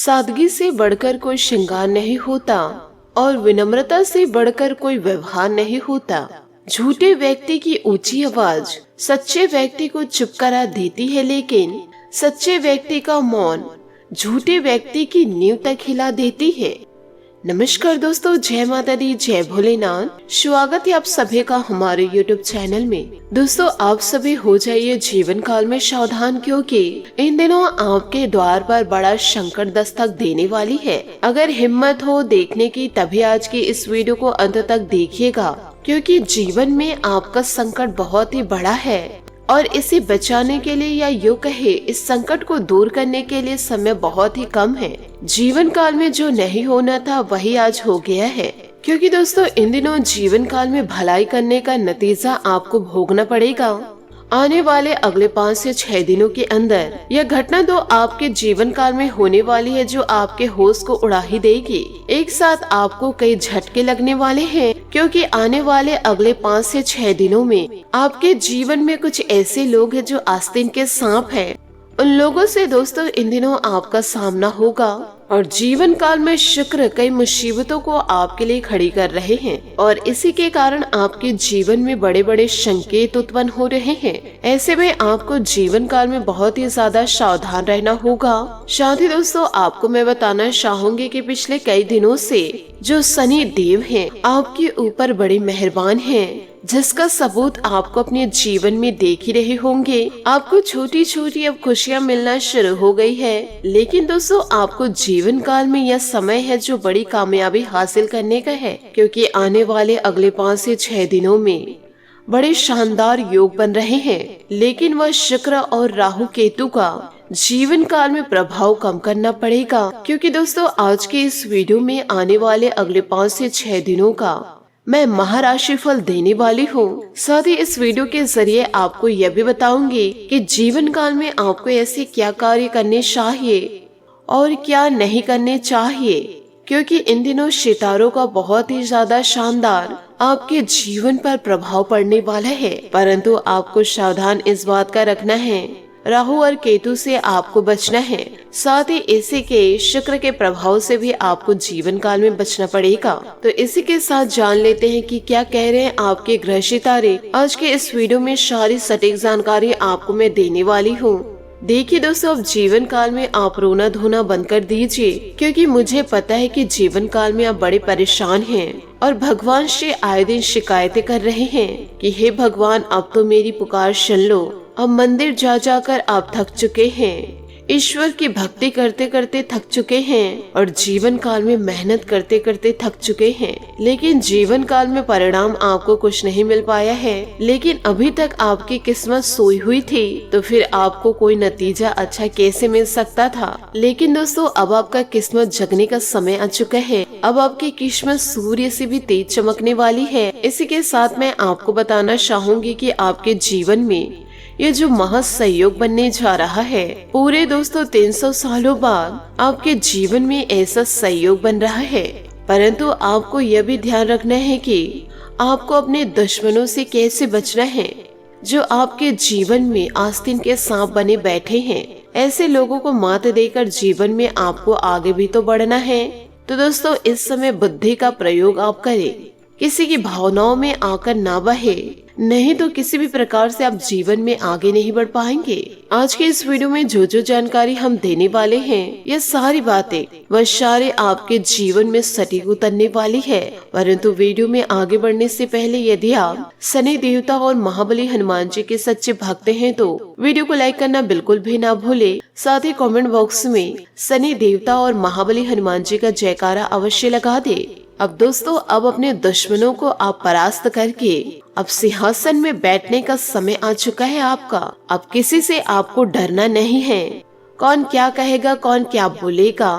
सादगी से बढ़कर कोई श्रृंगार नहीं होता और विनम्रता से बढ़कर कोई व्यवहार नहीं होता। झूठे व्यक्ति की ऊंची आवाज सच्चे व्यक्ति को चुप करा देती है, लेकिन सच्चे व्यक्ति का मौन झूठे व्यक्ति की नींव तक हिला देती है। नमस्कार दोस्तों, जय माता दी, जय भोलेनाथ। स्वागत है आप सभी का हमारे YouTube चैनल में। दोस्तों, आप सभी हो जाइए जीवन काल में सावधान, क्योंकि इन दिनों आपके द्वार पर बड़ा संकट दस्तक देने वाली है। अगर हिम्मत हो देखने की तभी आज की इस वीडियो को अंत तक देखिएगा, क्योंकि जीवन में आपका संकट बहुत ही बड़ा है और इसे बचाने के लिए या यूँ कहे इस संकट को दूर करने के लिए समय बहुत ही कम है। जीवन काल में जो नहीं होना था वही आज हो गया है, क्योंकि दोस्तों इन दिनों जीवन काल में भलाई करने का नतीजा आपको भोगना पड़ेगा। आने वाले अगले 5 से 6 दिनों के अंदर यह घटना तो आपके जीवन काल में होने वाली है जो आपके होश को उड़ा ही देगी। एक साथ आपको कई झटके लगने वाले हैं, क्योंकि आने वाले अगले 5 से 6 दिनों में आपके जीवन में कुछ ऐसे लोग हैं जो आस्तीन के सांप हैं। उन लोगों से दोस्तों इन दिनों आपका सामना होगा और जीवन काल में शुक्र कई मुसीबतों को आपके लिए खड़ी कर रहे हैं और इसी के कारण आपके जीवन में बड़े बड़े संकेत उत्पन्न हो रहे हैं। ऐसे में आपको जीवन काल में बहुत ही ज्यादा सावधान रहना होगा। साथ ही दोस्तों आपको मैं बताना चाहूंगी कि पिछले कई दिनों से जो शनि देव हैं आपके ऊपर बड़े मेहरबान हैं, जिसका सबूत आपको अपने जीवन में देख ही रहे होंगे। आपको छोटी छोटी अब खुशियाँ मिलना शुरू हो गई है, लेकिन दोस्तों आपको जीवन काल में यह समय है जो बड़ी कामयाबी हासिल करने का है, क्योंकि आने वाले अगले 5 से 6 दिनों में बड़े शानदार योग बन रहे हैं। लेकिन वह शुक्र और राहु केतु का जीवन काल में प्रभाव कम करना पड़ेगा, क्योंकि दोस्तों आज के इस वीडियो में आने वाले अगले 5 से 6 दिनों का मैं महाराशि फल देने वाली हूँ। साथ ही इस वीडियो के जरिए आपको यह भी बताऊंगी कि जीवन काल में आपको ऐसे क्या कार्य करने चाहिए और क्या नहीं करने चाहिए, क्योंकि इन दिनों सितारों का बहुत ही ज्यादा शानदार आपके जीवन पर प्रभाव पड़ने वाला है। परंतु आपको सावधान इस बात का रखना है, राहु और केतु से आपको बचना है। साथ ही इसी के शुक्र के प्रभाव से भी आपको जीवन काल में बचना पड़ेगा। तो इसी के साथ जान लेते हैं कि क्या कह रहे हैं आपके ग्रह सितारे। आज के इस वीडियो में सारी सटीक जानकारी आपको मैं देने वाली हूँ। देखिए दोस्तों, अब जीवन काल में आप रोना धोना बंद कर दीजिए, क्योंकि मुझे पता है कि जीवन काल में आप बड़े परेशान हैं और भगवान से आए दिन शिकायतें कर रहे हैं कि हे भगवान, अब तो मेरी पुकार सुन लो। अब मंदिर जा जाकर आप थक चुके हैं, ईश्वर की भक्ति करते करते थक चुके हैं और जीवन काल में मेहनत करते करते थक चुके हैं, लेकिन जीवन काल में परिणाम आपको कुछ नहीं मिल पाया है। लेकिन अभी तक आपकी किस्मत सोई हुई थी, तो फिर आपको कोई नतीजा अच्छा कैसे मिल सकता था। लेकिन दोस्तों अब आपका किस्मत जगने का समय आ चुका है। अब आपकी किस्मत सूर्य से भी तेज चमकने वाली है। इसी के साथ मैं आपको बताना चाहूंगी कि आपके जीवन में ये जो महासंयोग बनने जा रहा है, पूरे दोस्तों 300 सालों बाद आपके जीवन में ऐसा संयोग बन रहा है। परंतु आपको यह भी ध्यान रखना है कि आपको अपने दुश्मनों से कैसे बचना है, जो आपके जीवन में आस्तीन के सांप बने बैठे हैं। ऐसे लोगों को मात देकर जीवन में आपको आगे भी तो बढ़ना है। तो दोस्तों इस समय बुद्धि का प्रयोग आप करें, किसी की भावनाओं में आकर ना बहे, नहीं तो किसी भी प्रकार से आप जीवन में आगे नहीं बढ़ पाएंगे। आज के इस वीडियो में जो जो जानकारी हम देने वाले हैं, ये सारी बातें वह सारे आपके जीवन में सटीक उतरने वाली है। परंतु वीडियो में आगे बढ़ने से पहले यदि आप शनि देवता और महाबली हनुमान जी के सच्चे भक्त हैं तो वीडियो को लाइक करना बिल्कुल भी ना भूले। साथ ही कमेंट बॉक्स में शनि देवता और महाबली हनुमान जी का जयकारा अवश्य लगा दे। अब दोस्तों अब अपने दुश्मनों को आप परास्त करके अब सिंहासन में बैठने का समय आ चुका है आपका। अब किसी से आपको डरना नहीं है। कौन क्या कहेगा, कौन क्या बोलेगा,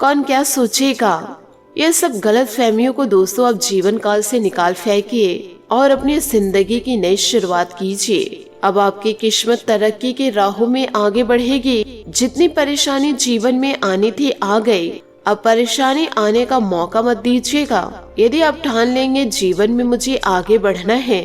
कौन क्या सोचेगा, ये सब गलत फहमियों को दोस्तों अब जीवन काल से निकाल फेंकिए और अपनी जिंदगी की नई शुरुआत कीजिए। अब आपकी किस्मत तरक्की के राहों में आगे बढ़ेगी। जितनी परेशानी जीवन में आनी थी आ गई। अब परेशानी आने का मौका मत दीजिएगा। यदि आप ठान लेंगे जीवन में मुझे आगे बढ़ना है,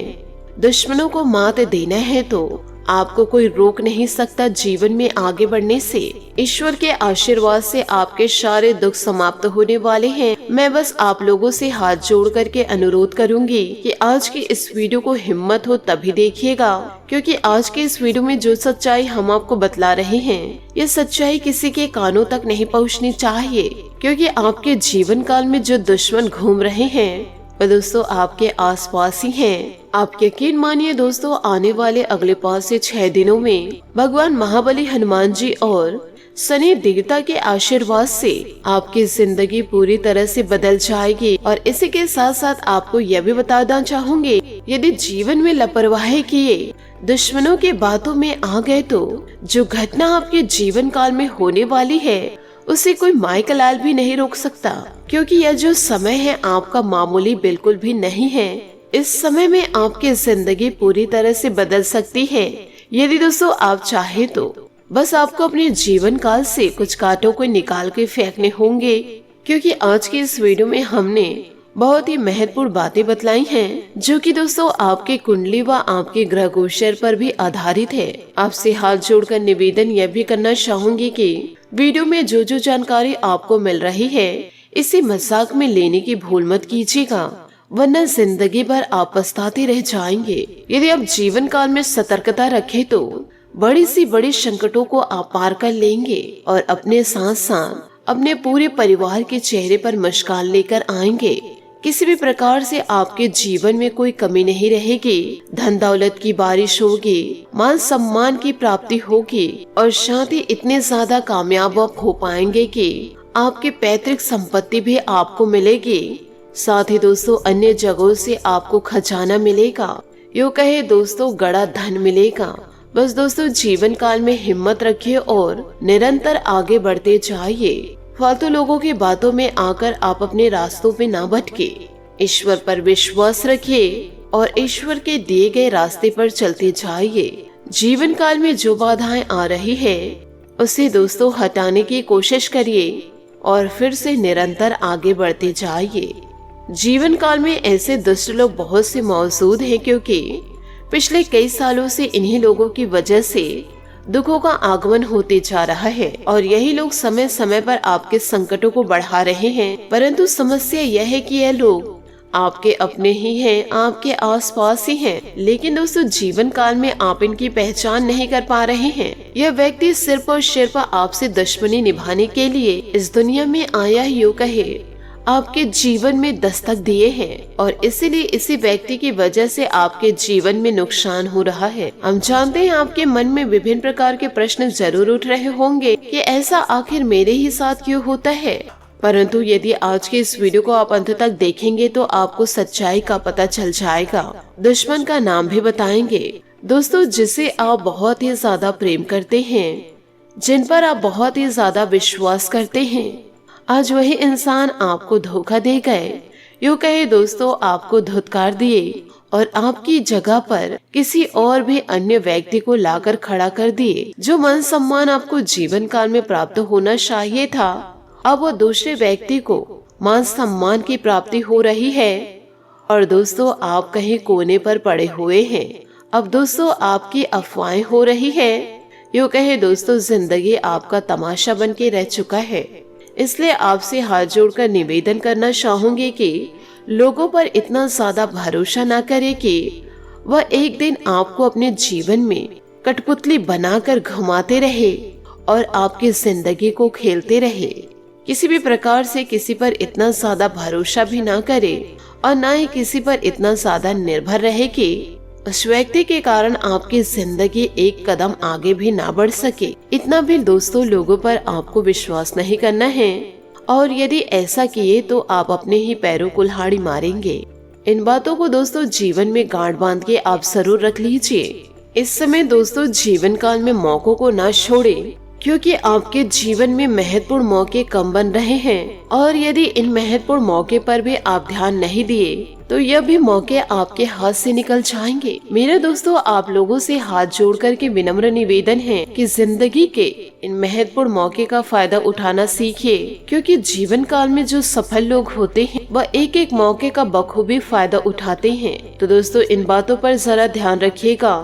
दुश्मनों को मात देना है, तो आपको कोई रोक नहीं सकता जीवन में आगे बढ़ने से। ईश्वर के आशीर्वाद से आपके सारे दुख समाप्त होने वाले हैं। मैं बस आप लोगों से हाथ जोड़ करके अनुरोध करूंगी कि आज की इस वीडियो को हिम्मत हो तभी देखिएगा, क्योंकि आज के इस वीडियो में जो सच्चाई हम आपको बतला रहे हैं, ये सच्चाई किसी के कानों तक नहीं पहुंचनी चाहिए, क्योंकि आपके जीवन काल में जो दुश्मन घूम रहे हैं वह दोस्तों आपके आसपास ही हैं। आप यकीन मानिए दोस्तों, आने वाले अगले 5 से 6 दिनों में भगवान महाबली हनुमान जी और शनि देवता के आशीर्वाद से आपकी जिंदगी पूरी तरह से बदल जाएगी। और इसी के साथ साथ आपको यह भी बताना चाहूंगी, यदि जीवन में लापरवाही किए दुश्मनों के बातों में आ गए तो जो घटना आपके जीवन काल में होने वाली है उसे कोई माइकलाल भी नहीं रोक सकता, क्योंकि यह जो समय है आपका मामूली बिल्कुल भी नहीं है। इस समय में आपकी जिंदगी पूरी तरह से बदल सकती है। यदि दोस्तों आप चाहे तो बस आपको अपने जीवन काल से कुछ कांटों को निकाल के फेंकने होंगे, क्योंकि आज की इस वीडियो में हमने बहुत ही महत्वपूर्ण बातें बतलाई हैं, जो कि दोस्तों आपके कुंडली व आपके ग्रह गोचर पर भी आधारित है। आपसे हाथ जोड़कर निवेदन यह भी करना चाहूंगी कि वीडियो में जो जो जानकारी आपको मिल रही है इसे मजाक में लेने की भूल मत कीजिएगा, वरना जिंदगी भर आप पछताते रह जाएंगे। यदि आप जीवन काल में सतर्कता रखें तो बड़ी सी बड़ी संकटों को आप पार कर लेंगे और अपने साथ साथ अपने पूरे परिवार के चेहरे पर मुस्कान लेकर आएंगे। किसी भी प्रकार से आपके जीवन में कोई कमी नहीं रहेगी। धन दौलत की बारिश होगी, मान सम्मान की प्राप्ति होगी और साथ ही इतने ज्यादा कामयाब आप हो पाएंगे कि आपके पैतृक संपत्ति भी आपको मिलेगी। साथ ही दोस्तों अन्य जगहों से आपको खजाना मिलेगा, यूँ कहे दोस्तों गड़ा धन मिलेगा। बस दोस्तों जीवन काल में हिम्मत रखिए और निरंतर आगे बढ़ते जाइए। फालतू लोगों की बातों में आकर आप अपने रास्तों पे ना भटके। ईश्वर पर विश्वास रखिए और ईश्वर के दिए गए रास्ते पर चलते जाइए। जीवन काल में जो बाधाएं आ रही है उसे दोस्तों हटाने की कोशिश करिए और फिर से निरंतर आगे बढ़ते जाइए। जीवन काल में ऐसे दुष्ट लोग बहुत से मौजूद हैं, क्योंकि पिछले कई सालों से इन्हीं लोगों की वजह से दुखों का आगमन होते जा रहा है और यही लोग समय समय पर आपके संकटों को बढ़ा रहे हैं। परंतु समस्या यह है कि यह लोग आपके अपने ही हैं, आपके आसपास ही हैं, लेकिन दोस्तों जीवन काल में आप इनकी पहचान नहीं कर पा रहे हैं। यह व्यक्ति सिर्फ और सिर्फ आपसे दुश्मनी निभाने के लिए इस दुनिया में आया ही यूँ कहे आपके जीवन में दस्तक दिए हैं और इसीलिए इसी व्यक्ति की वजह से आपके जीवन में नुकसान हो रहा है। हम जानते हैं आपके मन में विभिन्न प्रकार के प्रश्न जरूर उठ रहे होंगे कि ऐसा आखिर मेरे ही साथ क्यों होता है, परंतु यदि आज के इस वीडियो को आप अंत तक देखेंगे तो आपको सच्चाई का पता चल जाएगा। दुश्मन का नाम भी बताएंगे दोस्तों, जिसे आप बहुत ही ज्यादा प्रेम करते हैं, जिन पर आप बहुत ही ज्यादा विश्वास करते हैं, आज वही इंसान आपको धोखा दे गए, यूँ कहे दोस्तों आपको धुतकार दिए और आपकी जगह पर किसी और भी अन्य व्यक्ति को लाकर खड़ा कर दिए। जो मान सम्मान आपको जीवन काल में प्राप्त होना चाहिए था, अब वो दूसरे व्यक्ति को मान सम्मान की प्राप्ति हो रही है और दोस्तों आप कहीं कोने पर पड़े हुए हैं। अब दोस्तों आपकी अफवाहें हो रही है, यूँ कहे दोस्तों जिंदगी आपका तमाशा बन के रह चुका है। इसलिए आपसे हाथ जोड़कर निवेदन करना चाहूंगी कि लोगों पर इतना ज्यादा भरोसा ना करें कि वह एक दिन आपको अपने जीवन में कठपुतली बनाकर घुमाते रहे और आपकी जिंदगी को खेलते रहे। किसी भी प्रकार से किसी पर इतना ज्यादा भरोसा भी ना करे और ना ही किसी पर इतना ज्यादा निर्भर रहे कि उस व्यक्ति के कारण आपकी जिंदगी एक कदम आगे भी ना बढ़ सके। इतना भी दोस्तों लोगों पर आपको विश्वास नहीं करना है, और यदि ऐसा किए तो आप अपने ही पैरों कुल्हाड़ी मारेंगे। इन बातों को दोस्तों जीवन में गांठ बांध के आप जरूर रख लीजिए। इस समय दोस्तों जीवन काल में मौकों को ना छोड़े, क्योंकि आपके जीवन में महत्वपूर्ण मौके कम बन रहे हैं और यदि इन महत्वपूर्ण मौके पर भी आप ध्यान नहीं दिए तो यह भी मौके आपके हाथ से निकल जाएंगे। मेरे दोस्तों आप लोगों से हाथ जोड़कर के विनम्र निवेदन है कि जिंदगी के इन महत्वपूर्ण मौके का फायदा उठाना सीखिए, क्योंकि जीवन काल में जो सफल लोग होते हैं वह एक एक मौके का बखूबी फायदा उठाते हैं। तो दोस्तों इन बातों पर जरा ध्यान रखिएगा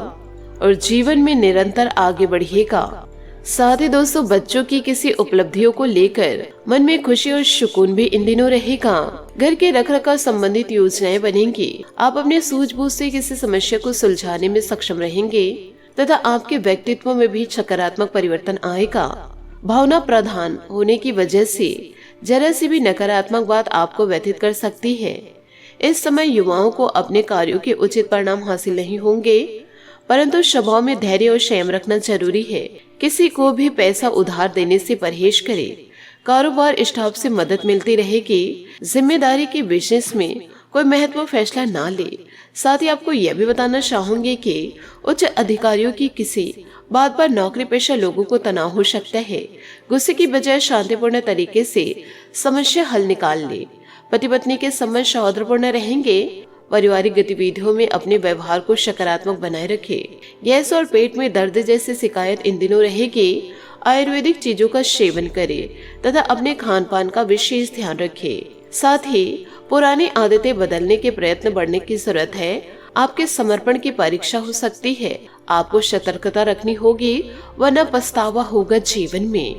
और जीवन में निरंतर आगे बढ़िएगा। साथ ही दोस्तों, बच्चों की किसी उपलब्धियों को लेकर मन में खुशी और सुकून भी इन दिनों रहेगा। घर के रखरखाव संबंधित योजनाएं बनेंगी। आप अपने सूझबूझ से किसी समस्या को सुलझाने में सक्षम रहेंगे तथा आपके व्यक्तित्व में भी सकारात्मक परिवर्तन आएगा। भावना प्रधान होने की वजह से जरा सी भी नकारात्मक बात आपको व्यथित कर सकती है। इस समय युवाओं को अपने कार्यों के उचित परिणाम हासिल नहीं होंगे, परंतु स्वभाव में धैर्य और संयम रखना जरूरी है। किसी को भी पैसा उधार देने से परहेज करें। कारोबार स्टाफ से मदद मिलती रहेगी। जिम्मेदारी के बिजनेस में कोई महत्वपूर्ण फैसला ना ले। साथ ही आपको यह भी बताना चाहूंगे कि उच्च अधिकारियों की किसी बात पर नौकरी पेशा लोगों को तनाव हो सकता है। गुस्से की बजाय शांतिपूर्ण तरीके से समस्या हल निकाल ले। पति पत्नी के संबंध सौहार्दपूर्ण रहेंगे। पारिवारिक गतिविधियों में अपने व्यवहार को सकारात्मक बनाए रखें। गैस और पेट में दर्द जैसी शिकायत इन दिनों रहेगी। आयुर्वेदिक चीजों का सेवन करें तथा अपने खान पान का विशेष ध्यान रखें। साथ ही पुरानी आदतें बदलने के प्रयत्न बढ़ने की जरूरत है। आपके समर्पण की परीक्षा हो सकती है। आपको सतर्कता रखनी होगी, वरना पछतावा होगा जीवन में।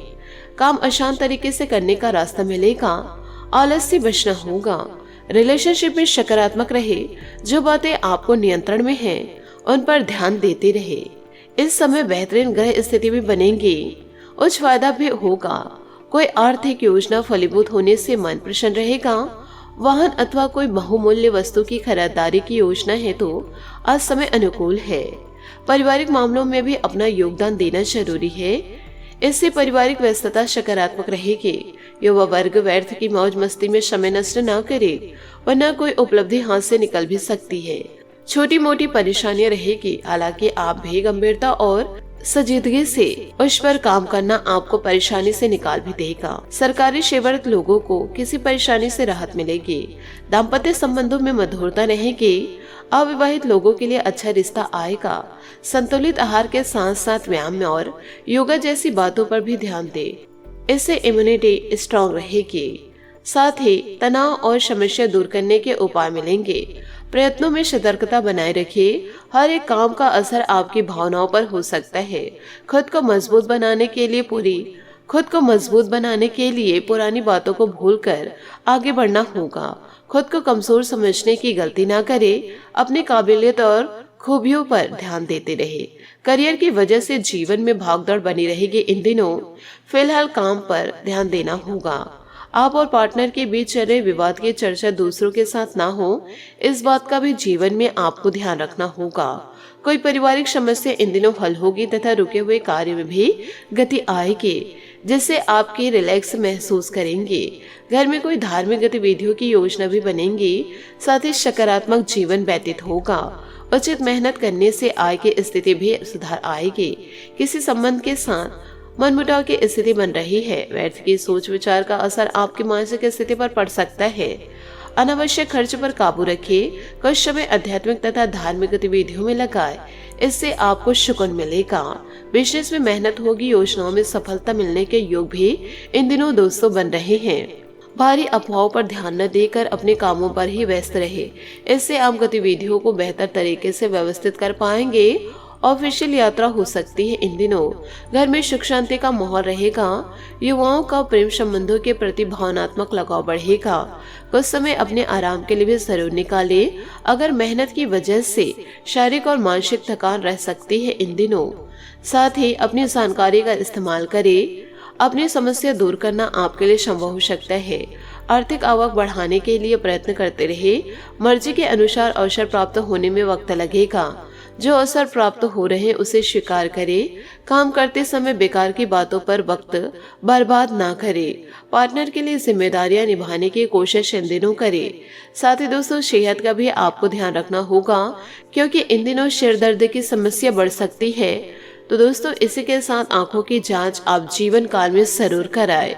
काम आसान तरीके से करने का रास्ता मिलेगा। आलस से बचना होगा। रिलेशनशिप में सकारात्मक रहे। जो बातें आपको नियंत्रण में हैं, उन पर ध्यान देते रहे। इस समय बेहतरीन ग्रह स्थिति भी बनेगी। उच्च फायदा भी होगा। कोई आर्थिक योजना फलीभूत होने से मन प्रसन्न रहेगा। वाहन अथवा कोई बहुमूल्य वस्तु की खरीदारी की योजना है तो आज समय अनुकूल है। पारिवारिक मामलों में भी अपना योगदान देना जरूरी है। इससे पारिवारिक व्यस्तता सकारात्मक रहेगी। युवा वर्ग व्यर्थ की मौज मस्ती में समय नष्ट न करे, वरना कोई उपलब्धि हाथ से निकल भी सकती है। छोटी मोटी परेशानियां रहेगी, हालांकि आप भी गंभीरता और संजीदगी से उस पर काम करना आपको परेशानी से निकाल भी देगा। सरकारी सेवारत लोगों को किसी परेशानी से राहत मिलेगी। दाम्पत्य संबंधों में मधुरता रहेगी। अविवाहित लोगों के लिए अच्छा रिश्ता आएगा। संतुलित आहार के साथ साथ व्यायाम और योगा जैसी बातों पर भी ध्यान दें। इससे इम्यूनिटी स्ट्रांग रहेगी। साथ ही तनाव और समस्या दूर करने के उपाय मिलेंगे। प्रयत्नों में सतर्कता बनाए रखिए। हर एक काम का असर आपकी भावनाओं पर हो सकता है। खुद को मजबूत बनाने के लिए पुरानी बातों को भूलकर आगे बढ़ना होगा। खुद को कमजोर समझने की गलती ना करें। अपनी काबिलियत और खूबियों पर ध्यान देते रहे। करियर की वजह से जीवन में भागदौड़ बनी रहेगी इन दिनों। फिलहाल काम पर ध्यान देना होगा। आप और पार्टनर के बीच चल रहे विवाद की चर्चा दूसरों के साथ ना हो, इस बात का भी जीवन में आपको ध्यान रखना होगा। कोई पारिवारिक समस्या इन दिनों हल होगी तथा रुके हुए कार्य में भी गति आएगी, जिससे आपकी रिलैक्स महसूस करेंगे। घर में कोई धार्मिक गतिविधियों की योजना भी बनेगी। साथ ही सकारात्मक जीवन व्यतीत होगा। उचित मेहनत करने से आय की स्थिति भी सुधार आएगी। किसी संबंध के साथ मनमुटाव की स्थिति बन रही है। व्यर्थ की सोच विचार का असर आपकी मानसिक स्थिति पर पड़ सकता है। अनावश्यक खर्च पर काबू रखिए। कुछ समय आध्यात्मिक तथा धार्मिक गतिविधियों में लगाए, इससे आपको सुकून मिलेगा। बिजनेस में मेहनत होगी। योजनाओं में सफलता मिलने के योग भी इन दिनों दोस्तों बन रहे हैं। भारी अफवाहों पर ध्यान न देकर अपने कामों पर ही व्यस्त रहे। इससे आप गतिविधियों को बेहतर तरीके से व्यवस्थित कर पाएंगे। ऑफिशियल यात्रा हो सकती है इन दिनों। घर में सुख शांति का माहौल रहेगा। युवाओं का प्रेम संबंधों के प्रति भावनात्मक लगाव बढ़ेगा। कुछ समय अपने आराम के लिए भी जरूर निकाले। अगर मेहनत की वजह से शारीरिक और मानसिक थकान रह सकती है इन दिनों। साथ ही अपनी जानकारी का इस्तेमाल करें। अपनी समस्या दूर करना आपके लिए संभव हो सकता है। आर्थिक आवक बढ़ाने के लिए प्रयत्न करते रहे। मर्जी के अनुसार अवसर प्राप्त होने में वक्त लगेगा। जो अवसर प्राप्त हो रहे हैं उसे स्वीकार करें। काम करते समय बेकार की बातों पर वक्त बर्बाद ना करें। पार्टनर के लिए जिम्मेदारियां निभाने की कोशिश इन दिनों करें। साथ ही दोस्तों, सेहत का भी आपको ध्यान रखना होगा, क्योंकि इन दिनों सिर दर्द की समस्या बढ़ सकती है। तो दोस्तों, इसी के साथ आंखों की जांच आप जीवन काल में जरूर कराएं।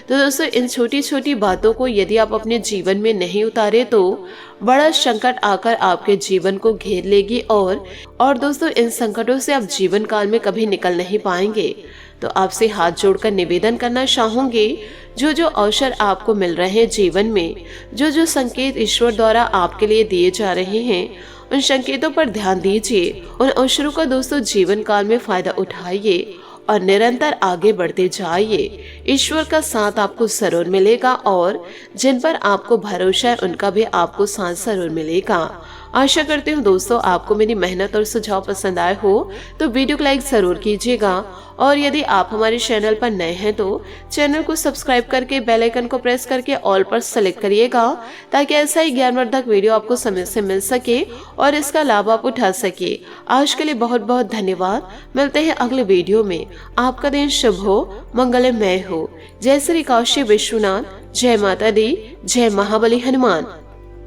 तो दोस्तों, इन छोटी छोटी बातों को यदि आप अपने जीवन में नहीं उतारे तो बड़ा संकट आकर आपके जीवन को घेर लेगी और दोस्तों, इन संकटों से आप जीवन काल में कभी निकल नहीं पाएंगे। तो आपसे हाथ जोड़कर निवेदन करना चाहूंगी, जो अवसर आपको मिल रहे हैं जीवन में, जो संकेत ईश्वर द्वारा आपके लिए दिए जा रहे हैं, उन संकेतों पर ध्यान दीजिए, उन अवसरों का दोस्तों जीवन काल में फायदा उठाइए और निरंतर आगे बढ़ते जाइए। ईश्वर का साथ आपको जरूर मिलेगा और जिन पर आपको भरोसा है उनका भी आपको साथ जरूर मिलेगा। आशा करती हूँ दोस्तों आपको मेरी मेहनत और सुझाव पसंद आए हो तो वीडियो को लाइक जरूर कीजिएगा और यदि आप हमारे चैनल पर नए हैं तो चैनल को सब्सक्राइब करके बेल आइकन को प्रेस करके ऑल पर सेलेक्ट करिएगा ताकि ऐसा ही ज्ञानवर्धक वीडियो आपको समय से मिल सके और इसका लाभ आप उठा सके। आज के लिए बहुत बहुत धन्यवाद। मिलते हैं अगले वीडियो में। आपका दिन शुभ हो, मंगलमय हो। जय श्री काशी विश्वनाथ, जय माता दी, जय महाबली हनुमान।